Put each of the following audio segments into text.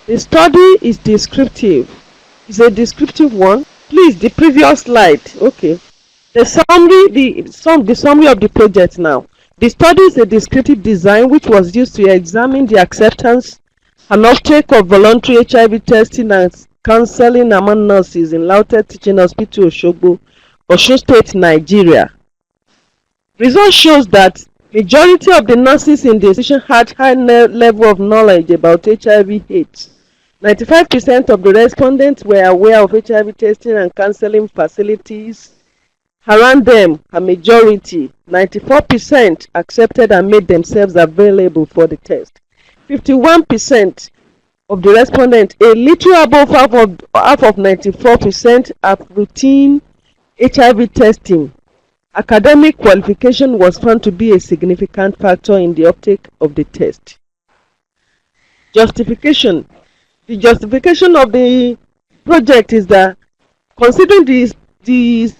The study is descriptive. It's a descriptive one. Please, the previous slide. Okay. The summary of the project now. The study is a descriptive design which was used to examine the acceptance and uptake of voluntary HIV testing and counseling among nurses in Lautech Teaching Hospital, Osogbo, Osun State, Nigeria. Result shows that majority of the nurses in the institution had high level of knowledge about HIV/AIDS. 95% of the respondents were aware of HIV testing and counseling facilities around them. A majority, 94%, accepted and made themselves available for the test. 51% of the respondents, a little above half of 94%, have routine HIV testing. Academic qualification was found to be a significant factor in the uptake of the test. Justification. The justification of the project is that considering the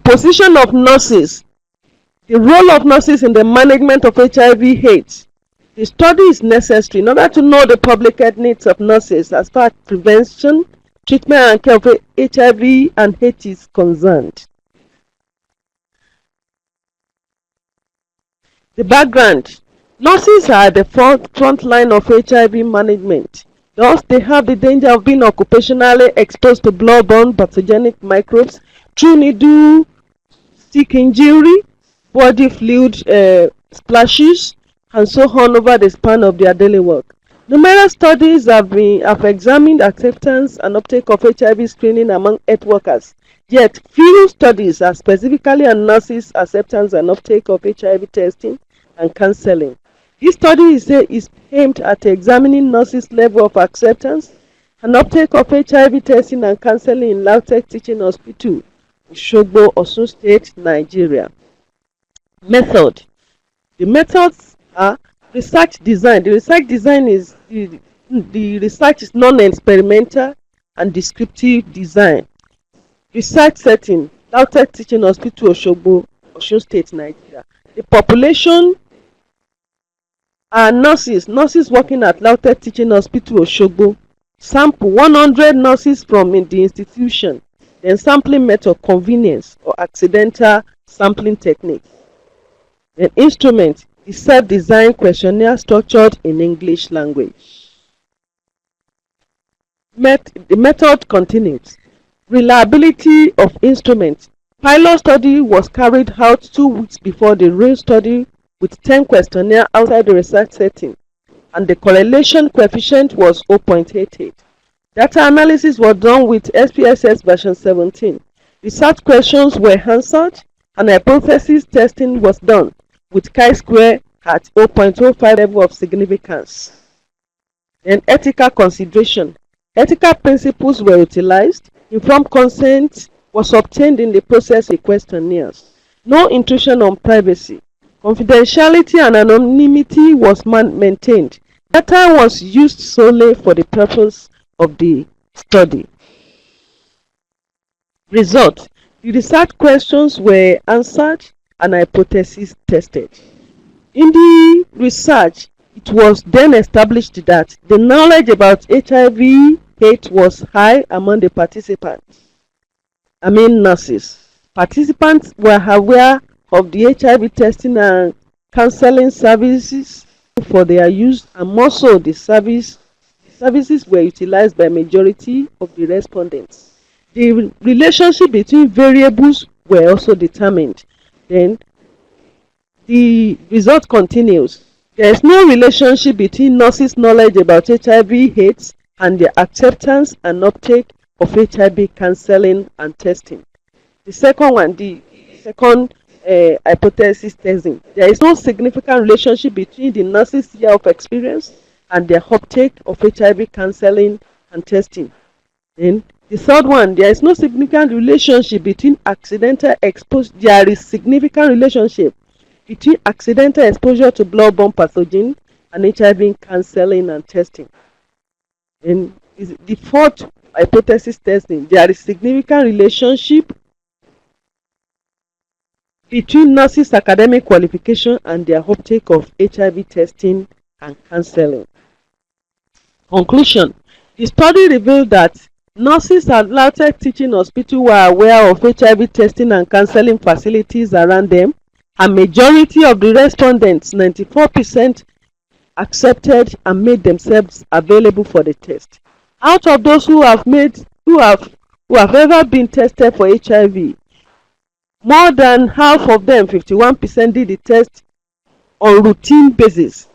position of nurses, the role of nurses in the management of HIV/AIDS, the study is necessary in order to know the public health needs of nurses as far as prevention, treatment and care of HIV and AIDS is concerned. The background. Nurses are at the front line of HIV management. Thus, they have the danger of being occupationally exposed to blood-borne pathogenic microbes through needle stick injury, body fluid splashes, and so on over the span of their daily work. Numerous studies have examined acceptance and uptake of HIV screening among health workers. Yet, few studies are specifically on nurses' acceptance and uptake of HIV testing and counseling. This study is aimed at examining nurses' level of acceptance and uptake of HIV testing and counseling in Lautech Teaching Hospital, Osogbo, Osun State, Nigeria. Method. The methods are research design. The research design is the research is non-experimental and descriptive design. Research setting. Lautech Teaching Hospital, Osogbo, Osun State, Nigeria. The population are nurses working at Lautech Teaching Hospital, Osogbo. Sample 100 nurses from the institution. Then sampling method, convenience or accidental sampling technique. Then instrument is self-designed questionnaire structured in English language. The method continues. Reliability of instruments. Pilot study was carried out 2 weeks before the real study with 10 questionnaires outside the research setting, and the correlation coefficient was 0.88. Data analysis was done with SPSS version 17. Research questions were answered, and hypothesis testing was done with chi-square at 0.05 level of significance. Then ethical consideration. Ethical principles were utilized. Informed consent was obtained in the process of questionnaires. No intrusion on privacy. Confidentiality and anonymity was maintained. Data was used solely for the purpose of the study. Result. The research questions were answered and hypotheses tested. In the research, it was then established that the knowledge about HIV/AIDS was high among the participants. Nurses. Participants were aware of the HIV testing and counseling services for their use, and more so the services were utilized by majority of the respondents. The relationship between variables were also determined. Then the result continues. There is no relationship between nurses' knowledge about HIV/AIDS and their acceptance and uptake of HIV counseling and testing. The second one, the second hypothesis testing. There is no significant relationship between the nurses' year of experience and their uptake of HIV counseling and testing. Then the third one, there is no significant relationship between accidental exposure. There is significant relationship between accidental exposure to blood-borne pathogen and HIV counseling and testing. And the fourth hypothesis testing, there is significant relationship between nurses' academic qualification and their uptake of HIV testing and counseling. Conclusion: the study revealed that nurses at LAUTECH teaching hospital were aware of HIV testing and counseling facilities around them, and majority of the respondents, 94%, accepted and made themselves available for the test. Out of those who have ever been tested for HIV, more than half of them, 51%, did the test on routine basis.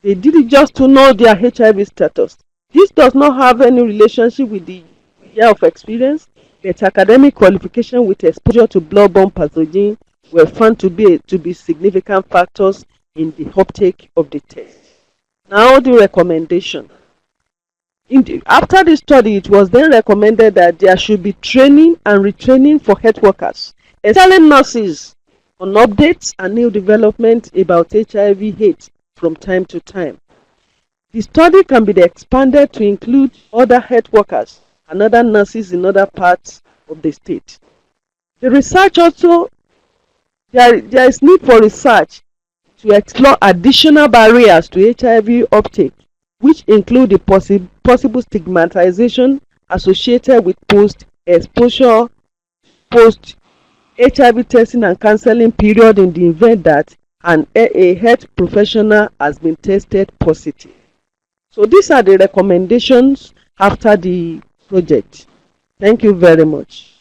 They did it just to know their HIV status. This does not have any relationship with the year of experience, but academic qualification with exposure to blood-borne pathogen were found to be significant factors in the uptake of the test. Now the recommendation. After the study, it was then recommended that there should be training and retraining for health workers, especially nurses, on updates and new developments about HIV/AIDS from time to time. The study can be expanded to include other health workers and other nurses in other parts of the state. The research also, there is need for research to explore additional barriers to HIV uptake, which include the possible stigmatization associated with post-exposure, post-HIV testing and counseling period in the event that a health professional has been tested positive. So these are the recommendations after the project. Thank you very much.